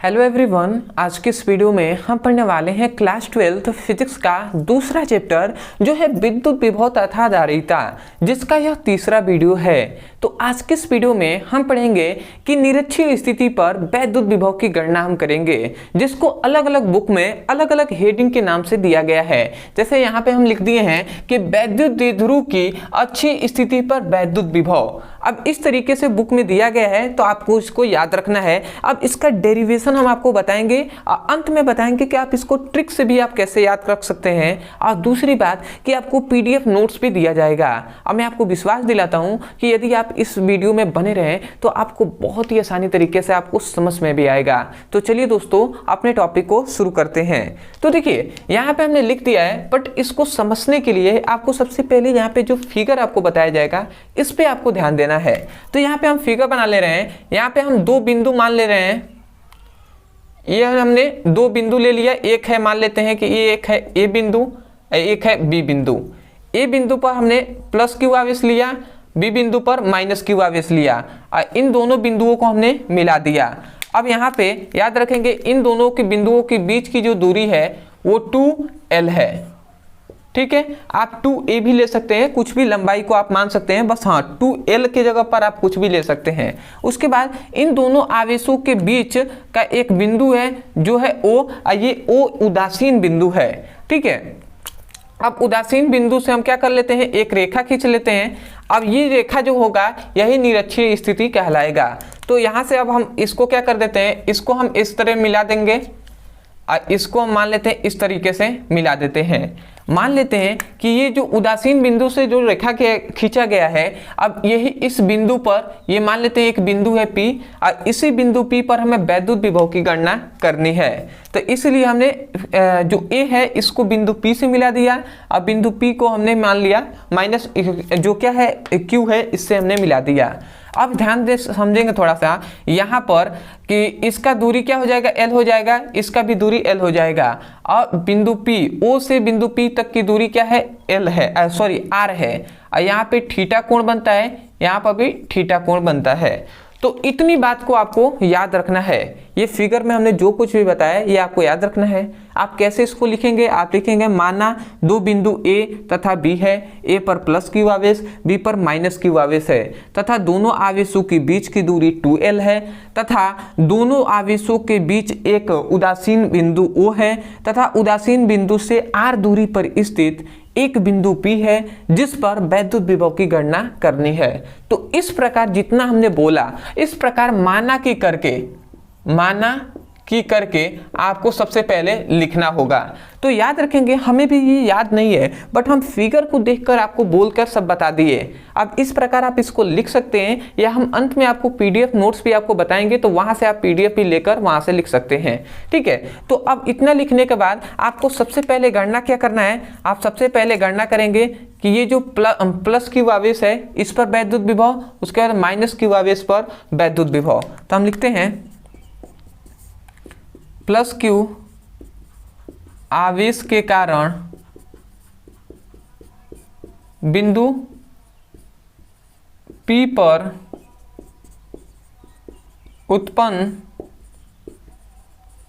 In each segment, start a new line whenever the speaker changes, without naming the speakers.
Hello everyone, आज के इस वीडियो में हम पढ़ने वाले हैं क्लास 12 फिजिक्स का दूसरा चैप्टर जो है विद्युत विभव तथा धारिता, जिसका यह तीसरा वीडियो है। तो आज के इस वीडियो में हम पढ़ेंगे कि निरक्षीय स्थिति पर विद्युत विभव की गणना हम करेंगे, जिसको अलग अलग बुक में अलग अलग हेडिंग के नाम से दिया गया है। जैसे यहाँ पे हम लिख दिए हैं कि वैद्युत द्विध्रुव की अच्छी स्थिति पर विद्युत विभव। अब इस तरीके से बुक में दिया गया है तो आपको इसको याद रखना है। अब इसका डेरिवेशन हम आपको बताएंगे और अंत में बताएंगे कि आप इसको ट्रिक से भी आप कैसे याद रख सकते हैं। और दूसरी बात कि आपको पीडीएफ नोट्स भी दिया जाएगा। अब मैं आपको विश्वास दिलाता हूं कि यदि आप इस वीडियो में बने रहें तो आपको बहुत ही आसानी तरीके से आपको समझ में भी आएगा। तो चलिए दोस्तों, अपने टॉपिक को शुरू करते हैं। तो देखिए यहाँ पे हमने लिख दिया है, बट इसको समझने के लिए आपको सबसे पहले यहाँ पे जो फिगर आपको बताया जाएगा इस पे आपको ध्यान देना है। तो यहाँ पे हम फिगर बना ले रहे हैं। यहाँ पे हम दो बिंदु मान ले रहे हैं। ये हमने दो बिंदु ले लिया। एक है, मान लेते हैं कि ये एक है ए बिंदु, एक है बी बिंदु। ए बिंदु पर हमने प्लस क्यू आवेश लिया, बी बिंदु पर माइनस क्यू आवेश लिया और इन दोनों बिंदुओं को हमने मिला दिया। अब यहाँ पे याद रखेंगे इन दोनों के बिंदुओं के बीच की जो दूरी है वो 2L है। ठीक है, आप 2A भी ले सकते हैं, कुछ भी लंबाई को आप मान सकते हैं, बस हाँ 2L के जगह पर आप कुछ भी ले सकते हैं। उसके बाद इन दोनों आवेशों के बीच का एक बिंदु है जो है O, और ये O उदासीन बिंदु है। ठीक है, अब उदासीन बिंदु से हम क्या कर लेते हैं, एक रेखा खींच लेते हैं। अब ये रेखा जो होगा यही निरक्षीय स्थिति कहलाएगा। तो यहाँ से अब हम इसको क्या कर देते हैं, इसको हम इस तरह मिला देंगे और इसको हम मान लेते हैं इस तरीके से मिला देते हैं। मान लेते हैं कि ये जो उदासीन बिंदु से जो रेखा के खींचा गया है, अब यही इस बिंदु पर ये मान लेते हैं एक बिंदु है P, और इसी बिंदु P पर हमें विद्युत विभव की गणना करनी है। तो इसलिए हमने जो A है इसको बिंदु P से मिला दिया और बिंदु P को हमने मान लिया माइनस जो क्या है Q है, इससे हमने मिला दिया। अब ध्यान दे समझेंगे थोड़ा सा यहाँ पर कि इसका दूरी क्या हो जाएगा, L हो जाएगा, इसका भी दूरी L हो जाएगा। और बिंदु P, O से बिंदु P तक की दूरी क्या है, L है, R है। और यहाँ पे थीटा कोण बनता है, यहाँ पर भी थीटा कोण बनता है। तो इतनी बात को आपको याद रखना है। ये फिगर में हमने जो कुछ भी बताया ये आपको याद रखना है। आप कैसे इसको लिखेंगे, आप लिखेंगे माना दो बिंदु A तथा B है, A पर प्लस क्यू आवेश, B पर माइनस क्यू आवेश है, तथा दोनों आवेशों के बीच की दूरी 2L है, तथा दोनों आवेशों के बीच एक उदासीन बिंदु O है, तथा उदासीन बिंदु से R दूरी पर स्थित एक बिंदु P है जिस पर विद्युत विभव की गणना करनी है। तो इस प्रकार जितना हमने बोला इस प्रकार माना की करके आपको सबसे पहले लिखना होगा। तो याद रखेंगे, हमें भी ये याद नहीं है बट हम फिगर को देखकर आपको बोलकर सब बता दिए। अब इस प्रकार आप इसको लिख सकते हैं, या हम अंत में आपको पीडीएफ नोट्स भी आपको बताएंगे तो वहां से आप पीडीएफ भी लेकर वहां से लिख सकते हैं। ठीक है, तो अब इतना लिखने के बाद आपको सबसे पहले गणना क्या करना है, आप सबसे पहले गणना करेंगे कि ये जो प्लस क्यू आवेश है इस पर विद्युत विभव, उसके बाद माइनस क्यू आवेश पर विद्युत विभव। तो हम लिखते हैं प्लस क्यू आवेश के कारण बिंदु P पर उत्पन्न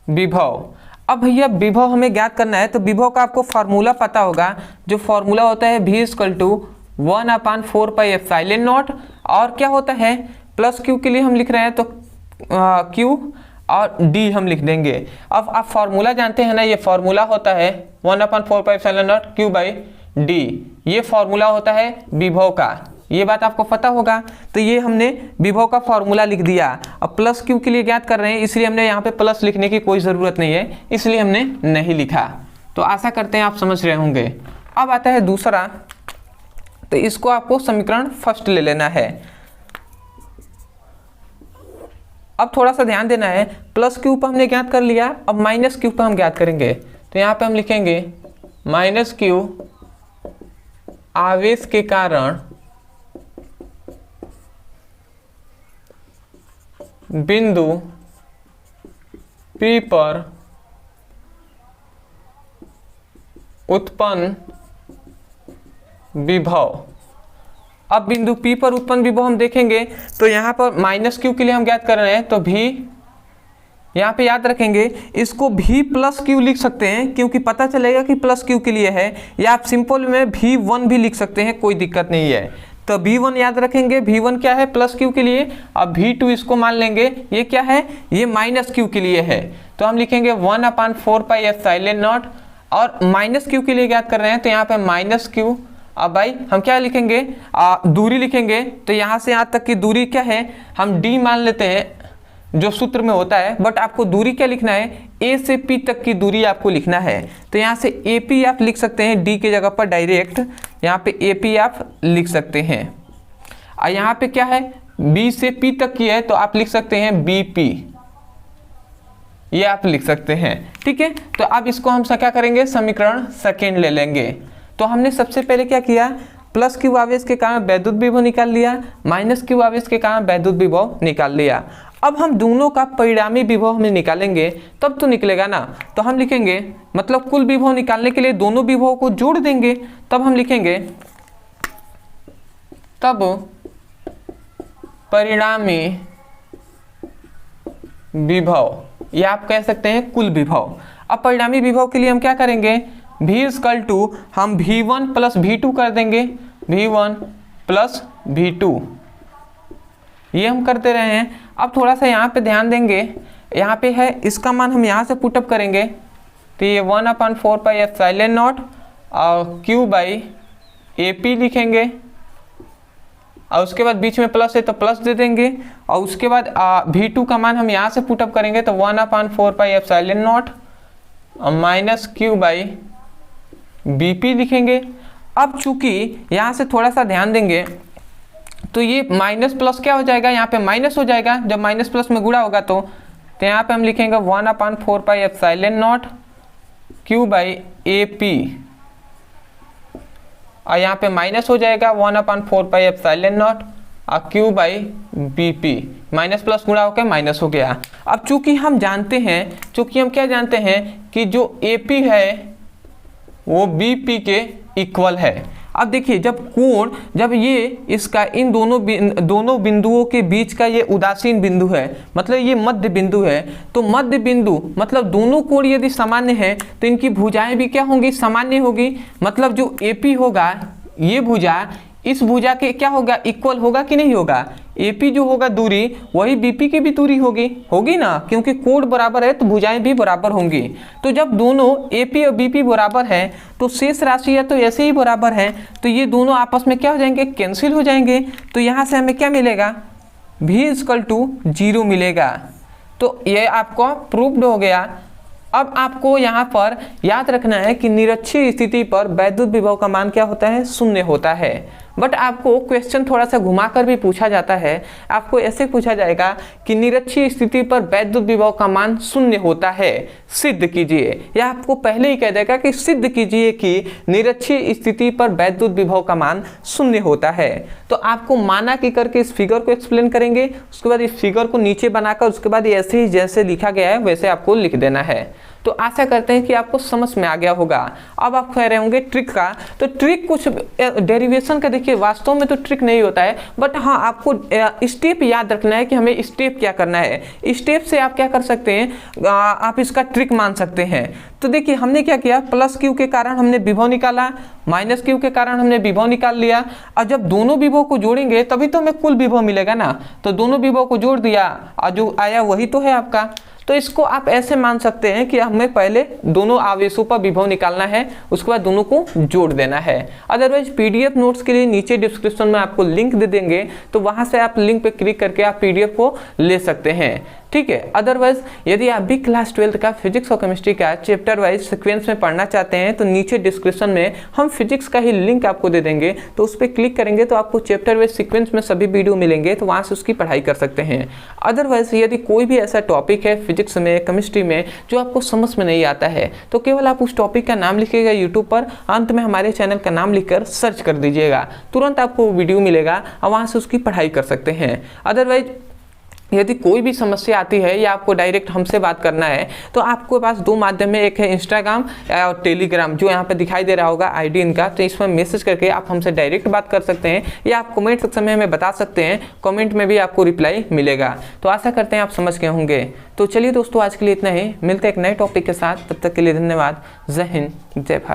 विभव। अब भैया विभव हमें ज्ञात करना है, तो विभव का आपको फॉर्मूला पता होगा। जो फॉर्मूला होता है V = 1/4πε0। और क्या होता है, प्लस क्यू के लिए हम लिख रहे हैं तो Q और D हम लिख देंगे। अब आप फॉर्मूला जानते हैं ना, ये फॉर्मूला होता है 1/4πε0 Q/D। ये फॉर्मूला होता है विभव का, ये बात आपको पता होगा। तो ये हमने विभव का फॉर्मूला लिख दिया। अब प्लस क्यू के लिए ज्ञात कर रहे हैं, इसलिए हमने यहाँ पे प्लस लिखने की कोई ज़रूरत नहीं है, इसलिए हमने नहीं लिखा। तो आशा करते हैं आप समझ रहे होंगे। अब आता है दूसरा, तो इसको आपको समीकरण फर्स्ट ले लेना है। अब थोड़ा सा ध्यान देना है, प्लस क्यू पर हमने ज्ञात कर लिया, अब माइनस क्यू पर हम ज्ञात करेंगे। तो यहाँ पे हम लिखेंगे माइनस क्यू आवेश के कारण बिंदु P पर उत्पन्न विभव। अब बिंदु P पर उत्पन्न विभव हम देखेंगे तो यहाँ पर माइनस क्यू के लिए हम ज्ञात कर रहे हैं, तो V यहाँ पे याद रखेंगे इसको भी प्लस क्यू लिख सकते हैं क्योंकि पता चलेगा कि प्लस क्यू के लिए है, या आप सिंपल में V1 भी लिख सकते हैं, कोई दिक्कत नहीं है। तो V1 याद रखेंगे, V1 क्या है प्लस क्यू के लिए। अब V2 इसको मान लेंगे, ये क्या है, ये माइनस क्यू के लिए है, तो हम लिखेंगे 1/4πε0। और माइनस क्यू के लिए याद कर रहे हैं तो यहाँ पे माइनस क्यू। अब भाई हम क्या लिखेंगे, दूरी लिखेंगे, तो यहाँ से यहाँ तक की दूरी क्या है, हम d मान लेते हैं जो सूत्र में होता है, बट आपको दूरी क्या लिखना है, a से p तक की दूरी आपको लिखना है। तो यहाँ से AP आप लिख सकते हैं d की जगह पर डायरेक्ट, यहाँ पे AP आप लिख सकते हैं। और यहाँ पे क्या है, b से p तक की है तो आप लिख सकते हैं BP, ये आप लिख सकते हैं, ठीक है। तो अब इसको हम क्या करेंगे, समीकरण सेकेंड ले लेंगे। तो हमने सबसे पहले क्या किया, प्लस क्यू आवेश के कारण वैद्युत विभव निकाल लिया, माइनस क्यू आवेश के कारण वैद्युत विभव निकाल लिया। अब हम दोनों का परिणामी विभव में निकालेंगे तब तो निकलेगा ना। तो हम लिखेंगे, मतलब कुल विभव निकालने के लिए दोनों विभव को जोड़ देंगे, तब हम लिखेंगे तब परिणामी विभव, या आप कह सकते हैं कुल विभव। अब परिणामी विभव के लिए हम क्या करेंगे, V = हम V1 + V2 कर देंगे, V1 + V2, ये हम करते रहे हैं। अब थोड़ा सा यहाँ पे ध्यान देंगे, यहाँ पे है इसका मान हम यहाँ से पुटअप करेंगे, तो ये 1/4πε0 और Q/AP लिखेंगे, और उसके बाद बीच में प्लस है तो प्लस दे देंगे, और उसके बाद V2 का मान हम यहाँ से पुटअप करेंगे तो 1/4πε0 और -Q/BP लिखेंगे। अब चूंकि यहाँ से थोड़ा सा ध्यान देंगे तो ये माइनस प्लस क्या हो जाएगा, यहाँ पे माइनस हो जाएगा, जब माइनस प्लस में गुणा होगा तो यहाँ पे हम लिखेंगे 1/4πε0 Q/AP, और यहाँ पे माइनस हो जाएगा 1/4πε0 और Q/BP, माइनस प्लस गुणा होकर माइनस हो गया। अब चूंकि हम जानते हैं, चूंकि हम क्या जानते हैं कि जो AP है वो BP के इक्वल है। अब देखिए जब ये इसका इन दोनों बिंदुओं के बीच का ये उदासीन बिंदु है, मतलब ये मध्य बिंदु है, तो मध्य बिंदु मतलब दोनों कोण यदि सामान्य है तो इनकी भुजाएं भी क्या होंगी, सामान्य होगी। मतलब जो AP होगा, ये भुजा इस भुजा के क्या होगा, इक्वल होगा कि नहीं होगा। AP जो होगा दूरी वही BP की भी दूरी होगी ना, क्योंकि कोण बराबर है तो भुजाएं भी बराबर होंगी। तो जब दोनों AP और BP बराबर है तो शेष राशि या तो ऐसे ही बराबर है, तो ये दोनों आपस में क्या हो जाएंगे, कैंसिल हो जाएंगे। तो यहाँ से हमें क्या मिलेगा, V = 0 मिलेगा। तो ये आपको प्रूव्ड हो गया। अब आपको यहाँ पर याद रखना है कि निरक्षीय स्थिति पर वैद्युत विभव का मान क्या होता है, 0 होता है। बट आपको क्वेश्चन थोड़ा सा घुमाकर भी पूछा जाता है, आपको ऐसे पूछा जाएगा कि निरक्षीय स्थिति पर वैद्युत विभव का मान 0 होता है, सिद्ध कीजिए। या आपको पहले ही कह देगा कि सिद्ध कीजिए कि निरक्षीय स्थिति पर वैद्युत विभव का मान 0 होता है। तो आपको माना कि करके इस फिगर को एक्सप्लेन करेंगे, उसके बाद इस फिगर को नीचे बनाकर उसके बाद ऐसे ही जैसे लिखा गया है वैसे आपको लिख देना है। तो आशा करते हैं कि आपको समझ में आ गया होगा। अब आप कह रहे होंगे ट्रिक का, तो ट्रिक कुछ डेरिवेशन का देखिए वास्तव में तो ट्रिक नहीं होता है, बट हाँ आपको स्टेप याद रखना है कि हमें स्टेप क्या करना है। स्टेप से आप क्या कर सकते हैं, आप इसका ट्रिक मान सकते हैं। तो देखिए हमने क्या किया, प्लस क्यू के कारण हमने विभव निकाला, माइनस क्यू के कारण हमने विभव निकाल लिया, और जब दोनों विभव को जोड़ेंगे तभी तो हमें कुल विभव मिलेगा ना। तो दोनों विभव को जोड़ दिया और जो आया वही तो है आपका। तो इसको आप ऐसे मान सकते हैं कि हमें पहले दोनों आवेशों पर विभव निकालना है, उसके बाद दोनों को जोड़ देना है। अदरवाइज PDF नोट्स के लिए नीचे डिस्क्रिप्शन में आपको लिंक दे देंगे, तो वहां से आप लिंक पे क्लिक करके आप PDF को ले सकते हैं, ठीक है। अदरवाइज यदि आप भी क्लास 12 का फिजिक्स और केमिस्ट्री का चैप्टर वाइज सीक्वेंस में पढ़ना चाहते हैं तो नीचे डिस्क्रिप्शन में हम फिजिक्स का ही लिंक आपको दे देंगे, तो उस पर क्लिक करेंगे तो आपको चैप्टर वाइज सीक्वेंस में सभी वीडियो मिलेंगे, तो वहाँ से उसकी पढ़ाई कर सकते हैं। अदरवाइज यदि कोई भी ऐसा टॉपिक है फिजिक्स में, केमिस्ट्री में जो आपको समझ में नहीं आता है, तो केवल आप उस टॉपिक का नाम लिखिएगा यूट्यूब पर, अंत में हमारे चैनल का नाम लिखकर सर्च कर दीजिएगा, तुरंत आपको वीडियो मिलेगा और वहाँ से उसकी पढ़ाई कर सकते हैं। अदरवाइज यदि कोई भी समस्या आती है या आपको डायरेक्ट हमसे बात करना है तो आपके पास दो माध्यम है, एक है इंस्टाग्राम और टेलीग्राम, जो यहाँ पे दिखाई दे रहा होगा आईडी इनका। तो इसमें मैसेज करके आप हमसे डायरेक्ट बात कर सकते हैं या आप कमेंट सेक्शन में हमें बता सकते हैं, कमेंट में भी आपको रिप्लाई मिलेगा। तो आशा करते हैं आप समझ गए होंगे। तो चलिए दोस्तों, आज के लिए इतना ही, मिलते हैं एक नए टॉपिक के साथ, तब तक के लिए धन्यवाद। जय हिंद, जय भारत।